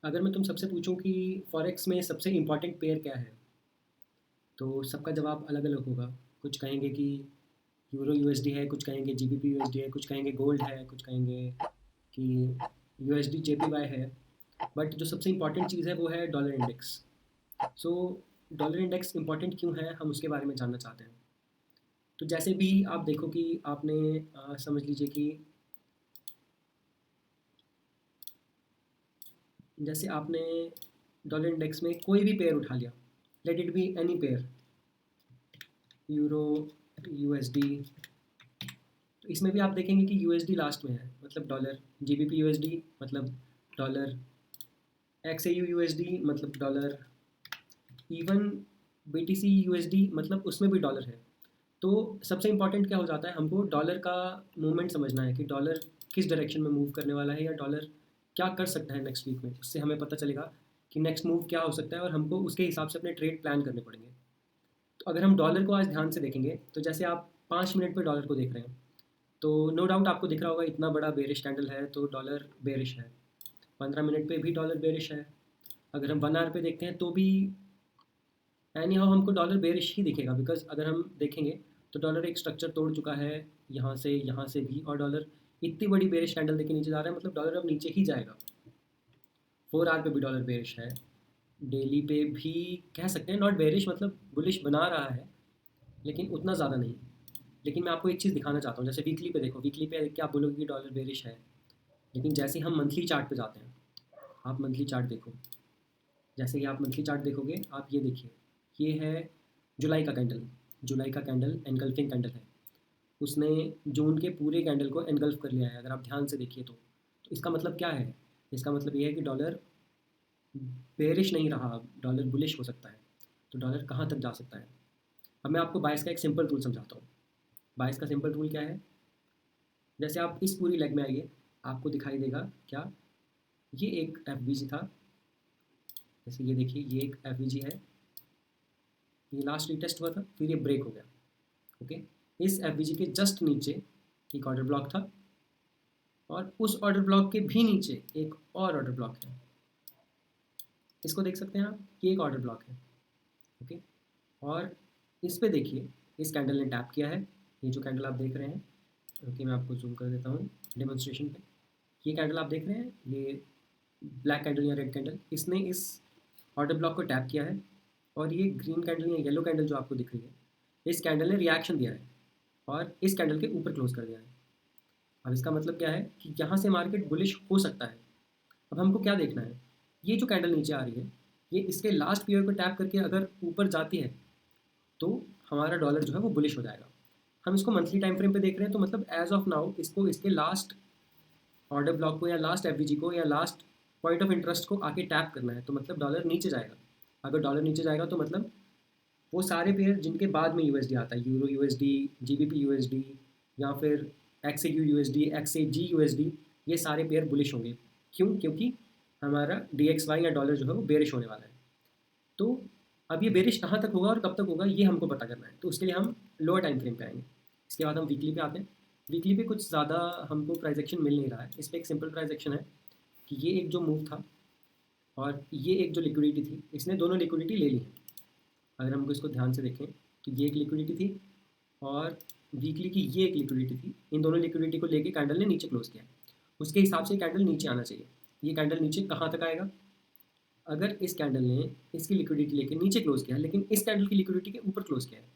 अगर मैं तुम सबसे पूछूं कि फॉरेक्स में सबसे इम्पॉर्टेंट पेयर क्या है, तो सबका जवाब अलग अलग होगा। कुछ कहेंगे कि यूरो यूएसडी है, कुछ कहेंगे जीबीपी यूएसडी है, कुछ कहेंगे गोल्ड है, कुछ कहेंगे कि यूएसडी जेपीवाई है। बट जो सबसे इम्पॉर्टेंट चीज़ है वो है डॉलर इंडेक्स। सो डॉलर इंडेक्स इम्पॉर्टेंट क्यों है, हम उसके बारे में जानना चाहते हैं। तो जैसे भी आप देखो कि आपने समझ लीजिए कि जैसे आपने डॉलर इंडेक्स में कोई भी पेयर उठा लिया, let it be any pair, euro, USD. तो इसमें भी आप देखेंगे कि यूएसडी लास्ट में है, मतलब डॉलर। जीबीपी यूएसडी मतलब डॉलर। एक्सएयू यूएसडी मतलब डॉलर। इवन बीटीसी यूएसडी मतलब उसमें भी डॉलर है। तो सबसे इंपॉर्टेंट क्या हो जाता है, हमको डॉलर का मूवमेंट समझना है कि डॉलर किस डायरेक्शन में मूव करने वाला है, या डॉलर क्या कर सकता है नेक्स्ट वीक में। उससे हमें पता चलेगा कि नेक्स्ट मूव क्या हो सकता है, और हमको उसके हिसाब से अपने ट्रेड प्लान करने पड़ेंगे। तो अगर हम डॉलर को आज ध्यान से देखेंगे, तो जैसे आप 5 मिनट पे डॉलर को देख रहे हैं, तो नो डाउट आपको दिख रहा होगा इतना बड़ा बेरिश कैंडल है तो डॉलर बेरिश है। 15 मिनट पे भी डॉलर बेरिश है। अगर हम 1 आवर पे देखते हैं तो भी एनी हाउ हमको डॉलर बेरिश ही दिखेगा, बिकॉज अगर हम देखेंगे तो डॉलर एक स्ट्रक्चर तोड़ चुका है, यहाँ से भी, और डॉलर इतनी बड़ी बेरिश कैंडल देके नीचे जा रहा है, मतलब डॉलर अब नीचे ही जाएगा। 4 आवर पे भी डॉलर बेरिश है। डेली पे भी कह सकते हैं नॉट बेरिश, मतलब बुलिश बना रहा है, लेकिन उतना ज़्यादा नहीं। लेकिन मैं आपको एक चीज़ दिखाना चाहता हूँ। जैसे वीकली पे देखो, वीकली पे देख के आप बोलोगे कि डॉलर बेरिश है, लेकिन जैसे ही हम मंथली चार्ट पे जाते हैं, आप मंथली चार्ट देखो। जैसे ही आप मंथली चार्ट देखोगे, आप ये देखिए, ये है जुलाई का कैंडल। जुलाई का कैंडल एनगल्फिंग कैंडल है। उसने जून के पूरे कैंडल को एनगल्फ कर लिया है, अगर आप ध्यान से देखिए तो इसका मतलब क्या है? इसका मतलब ये है कि डॉलर बेरिश नहीं रहा, डॉलर बुलिश हो सकता है। तो डॉलर कहाँ तक जा सकता है? अब मैं आपको बाइस का एक सिंपल रूल समझाता हूँ। बाइस का सिंपल रूल क्या है? जैसे आप इस पूरी लेग में आइए, आपको दिखाई देगा क्या, ये एक एफ था। जैसे ये देखिए, ये एक एफ है, ये लास्ट रीटेस्ट हुआ था, फिर ये ब्रेक हो गया। ओके, इस एफ के जस्ट नीचे एक ऑर्डर ब्लॉक था, और उस ऑर्डर ब्लॉक के भी नीचे एक और ऑर्डर ब्लॉक है। इसको देख सकते हैं आप, ये एक ऑर्डर ब्लॉक है। ओके, और इस पे देखिए, इस कैंडल ने टैप किया है। ये जो कैंडल आप देख रहे हैं, ओके मैं आपको जूम कर देता हूँ डेमोन्स्ट्रेशन पे। ये कैंडल आप देख रहे हैं, ये ब्लैक कैंडल या रेड कैंडल, इसने इस ऑर्डर ब्लॉक को टैप किया है। और ये ग्रीन कैंडल या येलो कैंडल जो आपको दिख रही है, इस कैंडल ने रिएक्शन दिया है और इस कैंडल के ऊपर क्लोज कर दिया है। अब इसका मतलब क्या है कि यहाँ से मार्केट बुलिश हो सकता है। अब हमको क्या देखना है, ये जो कैंडल नीचे आ रही है, ये इसके लास्ट पीरियड को टैप करके अगर ऊपर जाती है, तो हमारा डॉलर जो है वो बुलिश हो जाएगा। हम इसको मंथली टाइम फ्रेम पे देख रहे हैं, तो मतलब एज ऑफ नाउ इसको इसके लास्ट ऑर्डर ब्लॉक को, या लास्ट एफ को, या लास्ट पॉइंट ऑफ इंटरेस्ट को आके टैप करना है, तो मतलब डॉलर नीचे जाएगा। अगर डॉलर नीचे जाएगा तो मतलब वो सारे पेयर जिनके बाद में यूएसडी आता है, यूरो यूएसडी, जीबीपी यूएसडी, या फिर एक्सएयू यूएसडी, एक्सएजी यूएसडी, ये सारे पेयर बुलिश होंगे। क्यों? क्योंकि हमारा डीएक्सवाई या डॉलर जो है वो बेरिश होने वाला है। तो अब ये बेरिश कहाँ तक होगा और कब तक होगा, ये हमको पता करना है। तो उसके लिए हम लोअर टाइम फ्रेम पे आएंगे। इसके बाद हम वीकली पे आते हैं। वीकली पे कुछ ज़्यादा हमको प्राइस एक्शन मिल नहीं रहा है। इस पर एक सिंपल प्राइस एक्शन है कि ये एक जो मूव था और ये एक जो लिक्विडिटी थी, इसने दोनों लिक्विडिटी ले ली है। अगर हमको इसको ध्यान से देखें, तो ये एक लिक्विडिटी थी और वीकली की ये एक लिक्विडिटी थी। इन दोनों लिक्विडिटी को लेके कैंडल ने नीचे क्लोज किया। उसके हिसाब से कैंडल नीचे आना चाहिए। ये कैंडल नीचे कहाँ तक आएगा? अगर इस कैंडल ने इसकी लिक्विडिटी लेके नीचे क्लोज किया है, लेकिन इस कैंडल की लिक्विडिटी के ऊपर क्लोज किया है।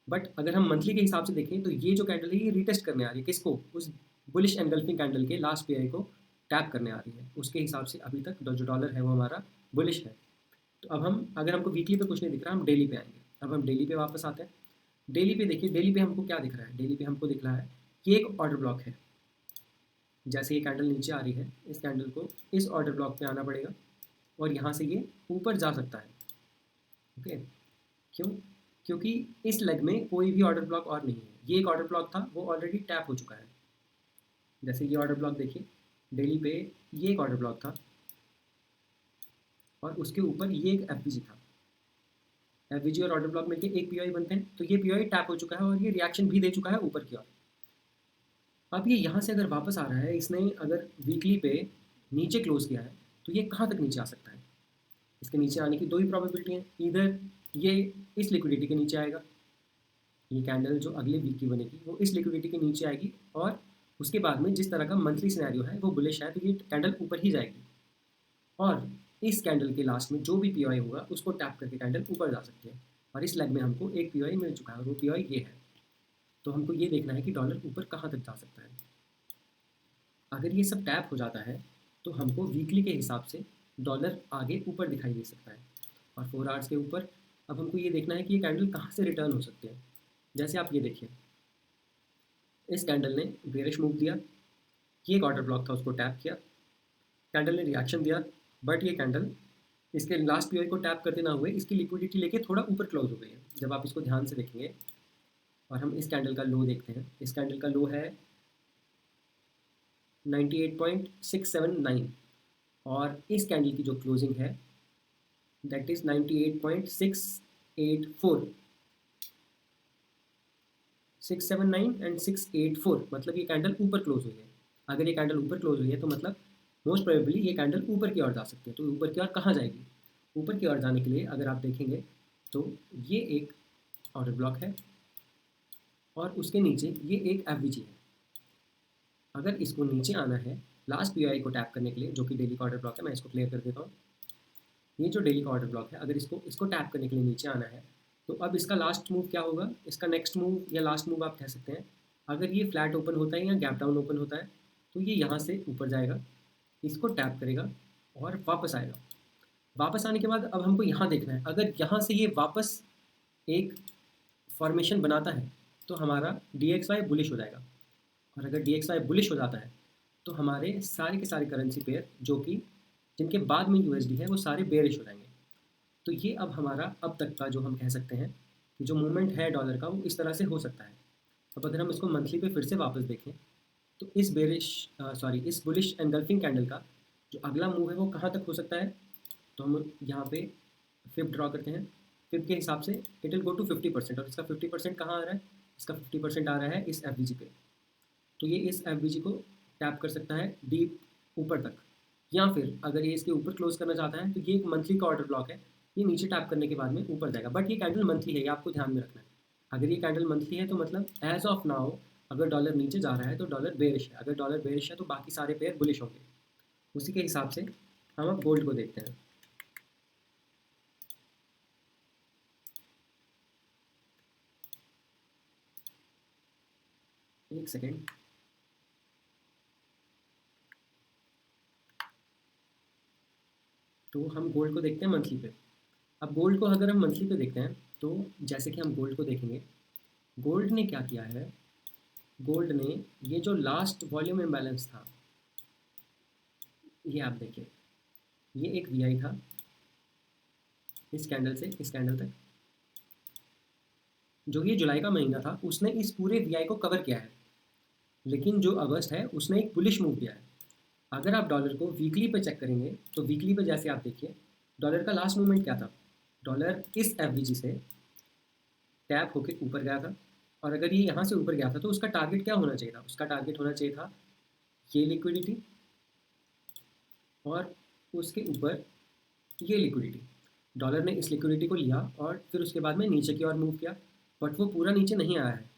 बट अगर हम मंथली के हिसाब से देखें, तो ये जो कैंडल है ये रिटेस्ट करने आ रही है किसको? उस बुलिश एनगल्फिंग कैंडल के लास्ट पीआई को टैप करने आ रही है। उसके हिसाब से अभी तक जो डॉलर है वो हमारा बुलिश है। तो अब हम, अगर हमको वीकली पे कुछ नहीं दिख रहा, हम डेली पे आएंगे। अब हम डेली पे वापस आते हैं। डेली पे देखिए, डेली पे हमको क्या दिख रहा है? डेली पे हमको दिख रहा है कि एक ऑर्डर ब्लॉक है। जैसे ये कैंडल नीचे आ रही है, इस कैंडल को इस ऑर्डर ब्लॉक पे आना पड़ेगा, और यहाँ से ये ऊपर जा सकता है। ओके, क्यों? क्योंकि इस लेग में कोई भी ऑर्डर ब्लॉक और नहीं है। ये एक ऑर्डर ब्लॉक था, वो ऑलरेडी टैप हो चुका है। जैसे ये ऑर्डर ब्लॉक देखिए, डेली पे ये एक ऑर्डर ब्लॉक था, और उसके ऊपर ये एक एफ था। एफ और ऑर्डर ब्लॉक मिलकर एक पी बनते हैं। तो ये पी टैप हो चुका है और ये रिएक्शन भी दे चुका है ऊपर की ओर। अब ये यहाँ से अगर वापस आ रहा है, इसने अगर वीकली पे नीचे क्लोज किया है, तो ये कहाँ तक नीचे आ सकता है? इसके नीचे आने की दो ही प्रॉबिलिटी हैं, इधर ये इस लिक्विडिटी के नीचे आएगा, ये कैंडल जो अगले वीक की बनेगी वो इस लिक्विडिटी के नीचे आएगी, और उसके बाद में जिस तरह का मंथली सिनेरियो है वो बुलिश है, तो ये कैंडल ऊपर ही जाएगी, और इस कैंडल के लास्ट में जो भी पी होगा उसको टैप करके कैंडल ऊपर जा सकती है। और इस लेग में हमको एक पी मिल चुका है और वो पी ये है। तो हमको ये देखना है कि डॉलर ऊपर कहाँ तक जा सकता है। अगर ये सब टैप हो जाता है तो हमको वीकली के हिसाब से डॉलर आगे ऊपर दिखाई दे सकता है, और 4 आवर्स के ऊपर अब हमको ये देखना है कि ये कैंडल कहाँ से रिटर्न हो सकते हैं। जैसे आप ये देखिए, इस कैंडल ने बेरिश मूव दिया, ये एक ऑर्डर ब्लॉक था उसको टैप किया, कैंडल ने रिएक्शन दिया, बट ये कैंडल इसके लास्ट पीओ को टैप करते ना हुए इसकी लिक्विडिटी लेके थोड़ा ऊपर क्लोज हो गई है। जब आप इसको ध्यान से देखेंगे और हम इस कैंडल का लो देखते हैं, इस कैंडल का लो है 98.679 और इस कैंडल की जो क्लोजिंग है दैट इज 98.684, 679 एंड 684, मतलब ये कैंडल ऊपर क्लोज हुई है। अगर ये कैंडल ऊपर क्लोज हुई है तो मतलब मोस्ट प्रोबेबली ये कैंडल ऊपर की ओर जा सकती है। तो ऊपर की ओर कहाँ जाएगी? ऊपर की ओर जाने के लिए अगर आप देखेंगे तो ये एक ऑर्डर ब्लॉक है और उसके नीचे ये एक एफवीजी है। अगर इसको नीचे आना है लास्ट पीआई को टैप करने के लिए, जो कि डेली का ऑर्डर ब्लॉक है, मैं इसको क्लियर कर देता हूँ। ये जो डेली का ऑर्डर ब्लॉक है, अगर इसको टैप करने के लिए नीचे आना है तो अब इसका लास्ट मूव क्या होगा? इसका नेक्स्ट मूव या लास्ट मूव आप कह सकते हैं, अगर ये फ्लैट ओपन होता है या गैप डाउन ओपन होता है तो ये यहाँ से ऊपर जाएगा, इसको टैप करेगा और वापस आएगा। वापस आने के बाद अब हमको यहाँ देखना है, अगर यहाँ से ये वापस एक फॉर्मेशन बनाता है तो हमारा DXY बुलिश हो जाएगा, और अगर DXY बुलिश हो जाता है तो हमारे सारे के सारे करेंसी पेयर जो कि जिनके बाद में USD है वो सारे बेरिश हो जाएंगे। तो ये अब हमारा अब तक का जो हम कह सकते हैं कि जो मूवमेंट है डॉलर का वो इस तरह से हो सकता है। अब अगर हम इसको मंथली पे फिर से वापस देखें तो इस बुलिश एंगल्फिंग कैंडल का जो अगला मूव है वो कहाँ तक हो सकता है? तो हम यहाँ पे फिब ड्रॉ करते हैं। फिब के हिसाब से इट विल गो टू 50%, और इसका 50% कहाँ आ रहा है? इसका 50% आ रहा है इस एफवीजी पे। तो ये इस एफवीजी को टैप कर सकता है डीप ऊपर तक, या फिर अगर ये इसके ऊपर क्लोज करना चाहता है तो ये एक मंथली का ऑर्डर ब्लॉक है, ये नीचे टैप करने के बाद में ऊपर जाएगा। बट ये कैंडल मंथली है, ये आपको ध्यान में रखना है। अगर ये कैंडल मंथली है तो मतलब एज ऑफ नाउ अगर डॉलर नीचे जा रहा है तो डॉलर बेरिश है, अगर डॉलर बेरिश है तो बाकी सारे पेयर बुलिश होंगे। उसी के हिसाब से हम अब गोल्ड को देखते हैं। एक सेकेंड, तो हम गोल्ड को देखते हैं मंथली पे। अब गोल्ड को अगर हम मंथली पे देखते हैं तो जैसे कि हम गोल्ड को देखेंगे, गोल्ड ने क्या किया है, गोल्ड ने ये जो लास्ट वॉल्यूम इम्बैलेंस था, ये आप देखिए, ये एक वीआई था इस कैंडल से इस कैंडल तक, जो ये जुलाई का महीना था उसने इस पूरे वीआई को कवर किया है। लेकिन जो अगस्त है उसने एक बुलिश मूव किया है। अगर आप डॉलर को वीकली पे चेक करेंगे तो वीकली पे जैसे आप देखिए, डॉलर का लास्ट मूवमेंट क्या था? डॉलर इस एफवीजी से टैप होके ऊपर गया था, और अगर ये यहाँ से ऊपर गया था तो उसका टारगेट क्या होना चाहिए था? उसका टारगेट होना चाहिए था ये लिक्विडिटी और उसके ऊपर ये लिक्विडिटी। डॉलर ने इस लिक्विडिटी को लिया और फिर उसके बाद में नीचे की ओर मूव किया, बट वो पूरा नीचे नहीं आया है।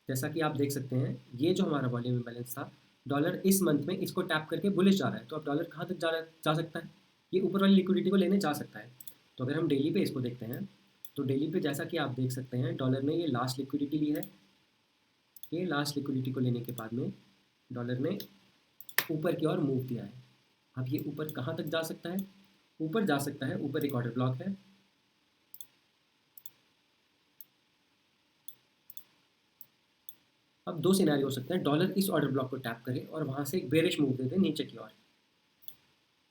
जैसा कि आप देख सकते हैं, ये जो हमारा वॉल्यूम इम्बैलेंस था, डॉलर इस मंथ में इसको टैप करके बुलिश जा रहा है। तो अब डॉलर कहाँ तक जा सकता है? ये ऊपर वाली लिक्विडिटी को लेने जा सकता है। तो अगर हम डेली पे इसको देखते हैं तो डेली पे जैसा कि आप देख सकते हैं, डॉलर ने ये लास्ट लिक्विडिटी ली है। ये लास्ट लिक्विडिटी को लेने के बाद में डॉलर ने ऊपर की ओर मूव किया है। अब ये ऊपर कहाँ तक जा सकता है? ऊपर जा सकता है, ऊपर एक ऑर्डर ब्लॉक है, अब दो सिनेरियो हो सकते हैं, डॉलर इस ऑर्डर ब्लॉक को टैप करे और वहाँ से एक बेरिश मूव दे दे नीचे की ओर,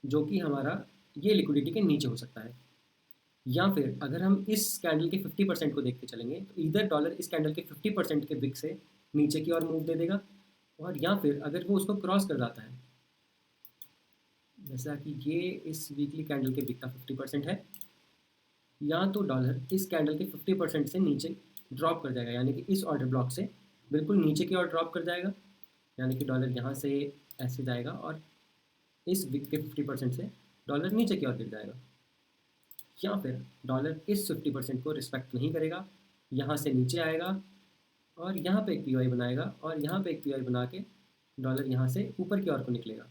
जो कि हमारा ये लिक्विडिटी के नीचे हो सकता है। या फिर अगर हम इस कैंडल के 50% को देखते चलेंगे तो इधर डॉलर इस कैंडल के 50% के विक से नीचे की ओर मूव दे देगा, और या फिर अगर वो उसको क्रॉस कर जाता है, जैसा कि ये इस वीकली कैंडल के विक का 50% है, या तो डॉलर इस कैंडल के 50% से नीचे ड्रॉप कर जाएगा, यानी कि इस ऑर्डर ब्लॉक से बिल्कुल नीचे की ओर ड्रॉप कर जाएगा, यानी कि डॉलर यहाँ से ऐसे जाएगा और इस विक के 50% से डॉलर नीचे की ओर गिर जाएगा, या फिर डॉलर इस 50% को रिस्पेक्ट नहीं करेगा, यहाँ से नीचे आएगा और यहाँ पे एक पी बनाएगा और यहाँ पे एक पी बना के डॉलर यहाँ से ऊपर की ओर को निकलेगा,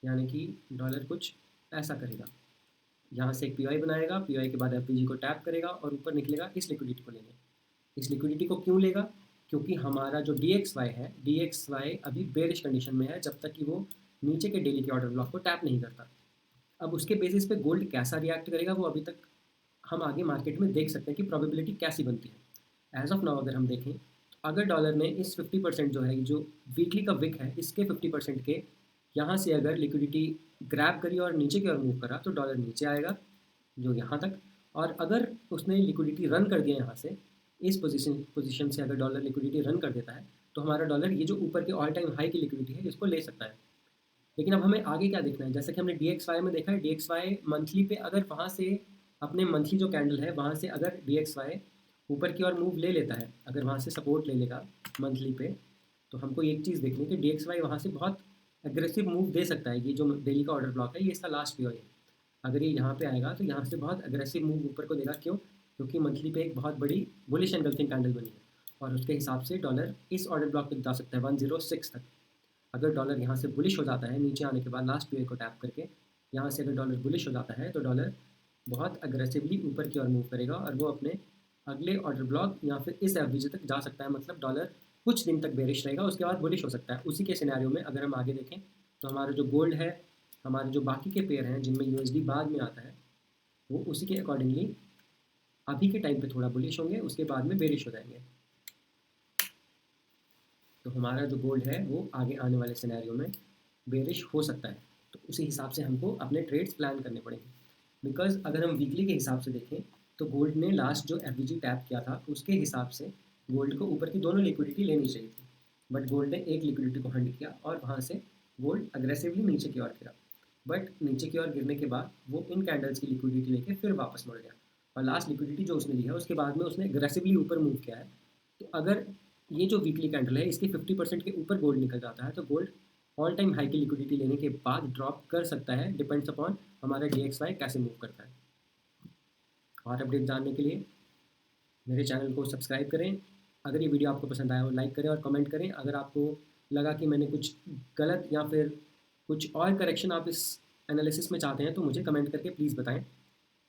यानी कि डॉलर कुछ ऐसा करेगा, यहाँ से एक पी बनाएगा, पी के बाद एफ को टैप करेगा और ऊपर निकलेगा इस लिक्विडिटी को लेने। इस लिक्विडिटी को क्यों लेगा? क्योंकि हमारा जो DXY है, DXY अभी बेरिश कंडीशन में है जब तक कि वो नीचे के डेली के ऑर्डर ब्लॉक को टैप नहीं करता। अब उसके बेसिस पे गोल्ड कैसा रिएक्ट करेगा वो अभी तक हम आगे मार्केट में देख सकते हैं कि प्रोबेबिलिटी कैसी बनती है। एज ऑफ नाउ अगर हम देखें तो अगर डॉलर ने इस 50% जो है, जो वीकली का विक है, इसके 50% के यहाँ से अगर लिक्विडिटी ग्रैब करी और नीचे की ओर मूव करा तो डॉलर नीचे आएगा जो यहाँ तक, और अगर उसने लिक्विडिटी रन कर दिया यहाँ से, इस पोजीशन से अगर डॉलर लिक्विडिटी रन कर देता है तो हमारा डॉलर ये जो ऊपर के ऑल टाइम हाई की लिक्विडिटी है इसको ले सकता है। लेकिन अब हमें आगे क्या देखना है, जैसे कि हमने DXY में देखा है, DXY मंथली पे अगर वहाँ से अपने मंथली जो कैंडल है वहाँ से अगर DXY ऊपर की ओर मूव ले लेता है, अगर वहाँ से सपोर्ट ले लेगा मंथली पे, तो हमको एक चीज़ देखनी है कि DXY वहाँ से बहुत एग्रेसिव मूव दे सकता है। ये जो डेली का ऑर्डर ब्लॉक है ये इसका लास्ट पी है, अगर ये यहाँ पे आएगा तो यहाँ से बहुत एग्रेसिव मूव ऊपर को देगा। क्यों? क्योंकि मंथली पे एक बहुत बड़ी बुलिश एंगल्फिंग कैंडल बनी है और उसके हिसाब से डॉलर इस ऑर्डर ब्लॉक तक जा सकता है 106 तक। अगर डॉलर यहाँ से बुलिश हो जाता है नीचे आने के बाद लास्ट पी को टैप करके, यहाँ से अगर डॉलर बुलिश हो जाता है तो डॉलर बहुत अग्रेसिवली ऊपर की ओर मूव करेगा और वो अपने अगले ऑर्डर ब्लॉक या फिर इस एवरेज तक जा सकता है। मतलब डॉलर कुछ दिन तक बेरिश रहेगा, उसके बाद बुलिश हो सकता है। उसी के सिनेरियो में अगर हम आगे देखें तो हमारा जो गोल्ड है, हमारे जो बाकी के पेयर हैं जिनमें USD बाद में आता है, वो उसी के अकॉर्डिंगली अभी के टाइम पे थोड़ा बुलिश होंगे, उसके बाद में बेरिश हो जाएंगे। तो हमारा जो गोल्ड है वो आगे आने वाले सिनेरियो में बेरिश हो सकता है। तो उसी हिसाब से हमको अपने ट्रेड्स प्लान करने पड़ेंगे। बिकॉज अगर हम वीकली के हिसाब से देखें तो गोल्ड ने लास्ट जो FVG टैप किया था उसके हिसाब से गोल्ड को ऊपर की दोनों लिक्विडिटी लेनी चाहिए थी, बट गोल्ड ने एक लिक्विडिटी को हंड किया और वहाँ से गोल्ड अग्रेसिवली नीचे की ओर गिरा। बट नीचे की ओर गिरने के बाद वो इन कैंडल्स की लिक्विडिटी लेके फिर वापस मुड़ गया और लास्ट लिक्विडिटी जो उसने ली है उसके बाद में उसने अग्रेसिवली ऊपर मूव किया है। तो अगर ये जो वीकली कैंडल है इसके 50% के ऊपर गोल्ड निकल जाता है तो गोल्ड ऑल टाइम हाई की लिक्विडिटी लेने के बाद ड्रॉप कर सकता है, डिपेंड्स अपॉन हमारा DXY कैसे मूव करता है। और अपडेट जानने के लिए मेरे चैनल को सब्सक्राइब करें। अगर ये वीडियो आपको पसंद आया हो लाइक करें और कमेंट करें। अगर आपको लगा कि मैंने कुछ गलत या फिर कुछ और करेक्शन आप इस एनालिसिस में चाहते हैं तो मुझे कमेंट करके प्लीज़ बताएं।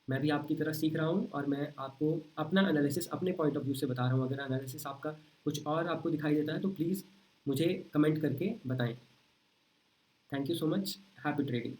मैं भी आपकी तरह सीख रहा हूँ और मैं आपको अपना एनालिसिस अपने पॉइंट ऑफ व्यू से बता रहा हूँ। अगर एनालिसिस आपका कुछ और आपको दिखाई देता है तो प्लीज़ मुझे कमेंट करके बताएं। Thank you so much. Happy trading.